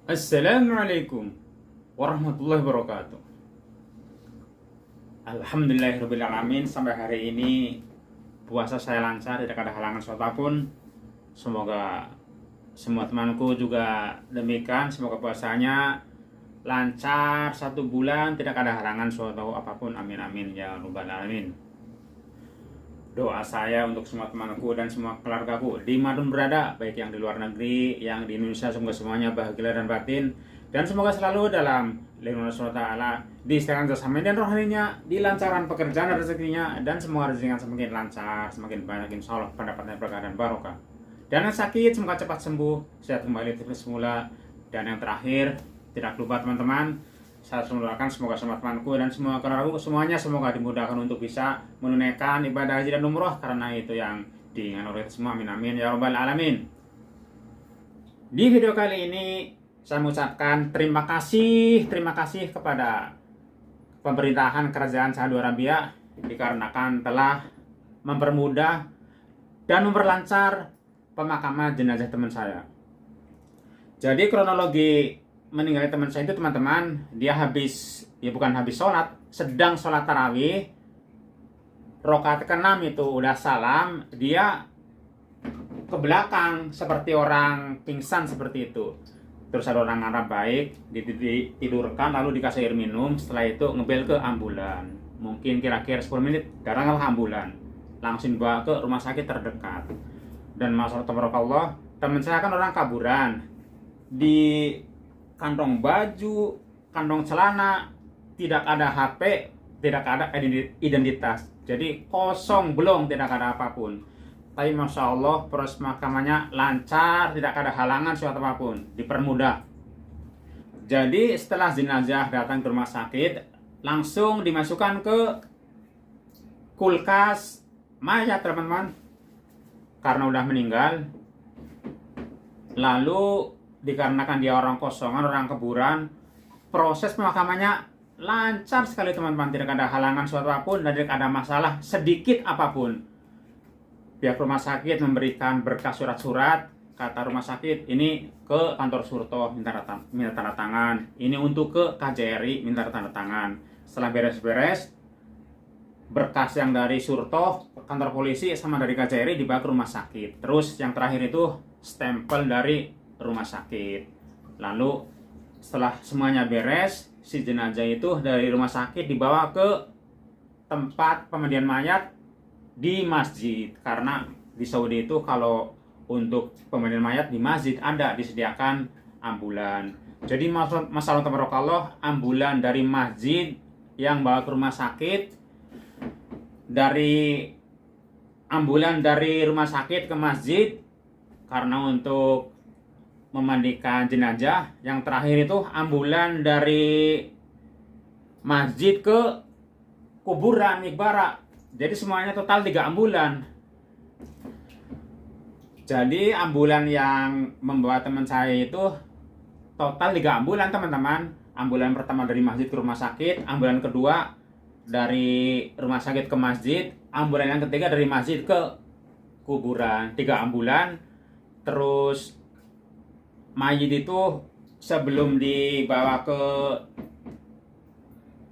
Assalamualaikum warahmatullahi wabarakatuh. Alhamdulillahirrahmanirrahim. Sampai hari ini puasa saya lancar, tidak ada halangan suatu apapun. Semoga semua temanku juga demikian. Semoga puasanya lancar 1 bulan, tidak ada halangan suatu apapun. Amin amin ya rabbal alamin. Doa saya untuk semua temanku dan semua keluargaku dimanapun berada, baik yang di luar negeri, yang di Indonesia, semoga semuanya bahagia dan batin, dan semoga selalu dalam lindungan Allah Ta'ala, di sekarang jasmani dan rohaninya, dilancarkan pekerjaan dan rezekinya, dan semua rezekinya semakin lancar, semakin banyak insya Allah pendapatnya berkah dan barokah. Dan yang sakit semoga cepat sembuh, sehat kembali seperti semula. Dan yang terakhir, tidak lupa teman-teman, saya mendoakan semoga semua temanku dan semua keluargaku semuanya semoga dimudahkan untuk bisa menunaikan ibadah haji dan umroh, karena itu yang diinginkan oleh semua. Amin amin ya rabbal alamin. Di video kali ini saya mengucapkan terima kasih kepada pemerintahan kerajaan Saudi Arabia dikarenakan telah mempermudah dan memperlancar pemakaman jenazah teman saya. Jadi kronologi meninggalnya teman saya itu teman-teman, dia bukan habis sholat, sedang sholat tarawih, rakaat ke-6 itu udah salam, dia ke belakang seperti orang pingsan seperti itu. Terus ada orang Arab baik ditidurkan, lalu dikasih air minum, setelah itu ngebel ke ambulan. Mungkin kira-kira 10 menit datanglah ambulan, langsung dibawa ke rumah sakit terdekat. Dan masalah tabarakallah, teman saya kan orang kaburan, di kantong baju, kantong celana tidak ada HP, tidak ada identitas. Jadi kosong, belum, tidak ada apapun. Tapi masya Allah proses pemakamannya lancar, tidak ada halangan suatu apapun, dipermudah. Jadi setelah jenazah datang ke rumah sakit, langsung dimasukkan ke kulkas mayat teman-teman, karena udah meninggal. Lalu dikarenakan dia orang kosongan, orang kuburan, proses pemakamannya lancar sekali teman-teman, tidak ada halangan suatu apapun dan tidak ada masalah sedikit apapun. Pihak rumah sakit memberikan berkas surat-surat, kata rumah sakit ini ke kantor Surto minta tanda tangan, ini untuk ke KJRI minta tanda tangan. Setelah beres-beres, berkas yang dari Surto, kantor polisi sama dari KJRI dibawa ke rumah sakit. Terus yang terakhir itu stempel dari rumah sakit. Lalu setelah semuanya beres, si jenazah itu dari rumah sakit dibawa ke tempat pemandian mayat di masjid, karena di Saudi itu kalau untuk pemandian mayat di masjid ada disediakan ambulan. Jadi masalah tabarakallah, ambulan dari masjid yang bawa ke rumah sakit, dari ambulan dari rumah sakit ke masjid karena untuk memandikan jenazah. Yang terakhir itu ambulan dari masjid ke kuburan Iqbara. Jadi semuanya total 3 ambulan. Jadi ambulan yang membawa teman saya itu total 3 ambulan teman-teman. Ambulan pertama dari masjid ke rumah sakit, ambulan kedua dari rumah sakit ke masjid, ambulan yang ketiga dari masjid ke kuburan. 3 ambulan. Terus mayit itu sebelum dibawa ke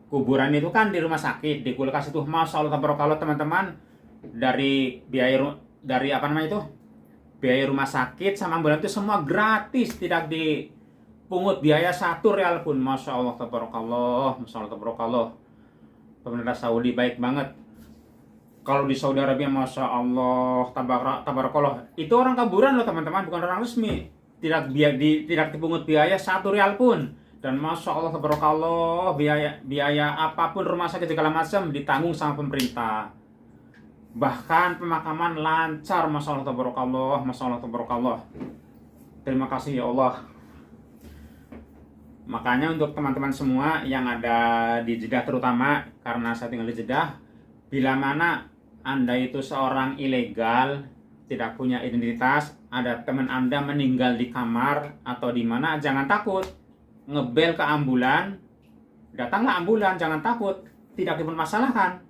kuburan itu kan di rumah sakit, di kulkas itu masya Allah tabarakallah teman-teman, dari biaya biaya rumah sakit sama ambulan itu semua gratis, tidak dipungut biaya 1 real pun. Masya Allah tabarakallah, masya Allah tabarakallah, pemerintah Saudi baik banget. Kalau di Saudi Arabia masya Allah tabarakallah, itu orang kuburan loh teman-teman, bukan orang resmi. Tidak dipungut biaya 1 real pun. Dan masya Allah tabarakallah, biaya apapun rumah sakit segala macam ditanggung sama pemerintah. Bahkan pemakaman lancar, masya Allah tabarakallah, masya Allah tabarakallah. Terima kasih ya Allah. Makanya untuk teman-teman semua yang ada di Jeddah, terutama karena saya tinggal di Jeddah, bila mana Anda itu seorang ilegal, tidak punya identitas, ada teman Anda meninggal di kamar atau di mana, jangan takut, ngebel ke ambulan, datanglah ambulan, jangan takut, tidak dipermasalahkan.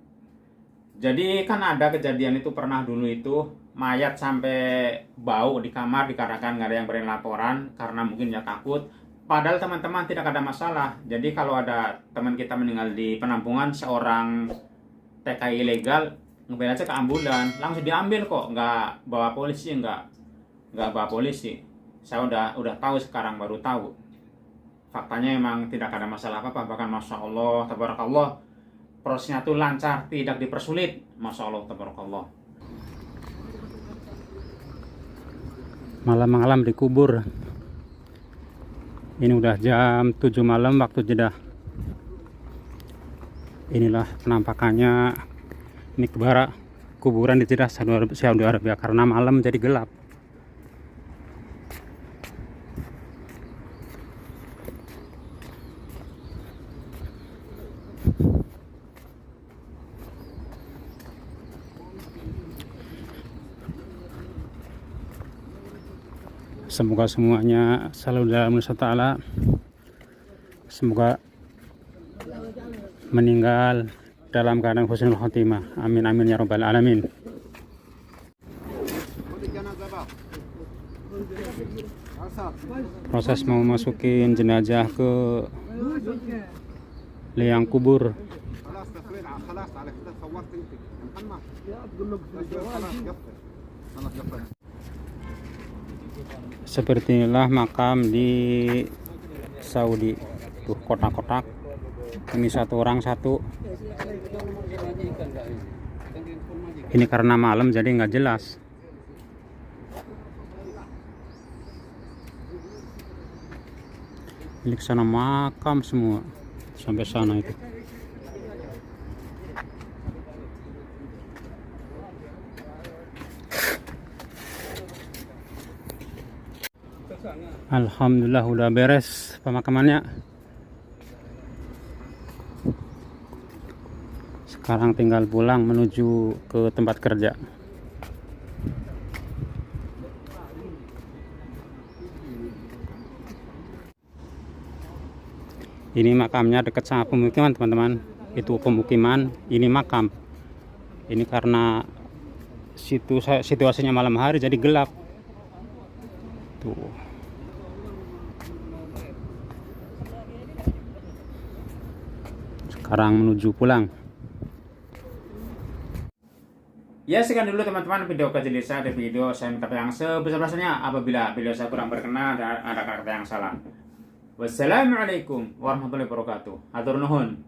Jadi kan ada kejadian itu pernah dulu itu, mayat sampai bau di kamar dikarenakan nggak ada yang berani laporan karena mungkin ya takut. Padahal teman-teman tidak ada masalah. Jadi kalau ada teman kita meninggal di penampungan, seorang TKI ilegal, ngebel aja ke ambulan, langsung diambil kok, nggak bawa polisi, nggak bawa polisi. Saya udah tahu sekarang, baru tahu. Faktanya emang tidak ada masalah apa-apa, bahkan Masya Allah, Tabarakallah, prosesnya tuh lancar, tidak dipersulit. Masya Allah, Tabarakallah. Malam-malam dikubur. Ini udah jam 7 malam waktu Jeddah. Inilah penampakannya Mikbara kuburan di Jeddah, Saudi Arabia, karena malam jadi gelap. Semoga semuanya selalu dalam Nusra Ta'ala. Semoga meninggal dalam keadaan husnul khotimah. Amin amin ya rabbal alamin. Proses mau masukin jenazah ke liang kubur. Seperti inilah makam di Saudi. Tuh kotak-kotak. Ini satu orang satu. Ini karena malam jadi nggak jelas. Ini kesana makam semua sampai sana itu. Alhamdulillah udah beres pemakamannya. Sekarang tinggal pulang menuju ke tempat kerja. Ini makamnya dekat sama pemukiman, teman-teman. Itu pemukiman, ini makam. Ini karena situasinya malam hari jadi gelap. Tuh. Sekarang menuju pulang. Ya, sekian dulu teman-teman video kecil saya. Di video saya minta yang sebesar-besarnya apabila video saya kurang berkenan dan ada kata yang salah. Wassalamualaikum warahmatullahi wabarakatuh. Hatur nuhun.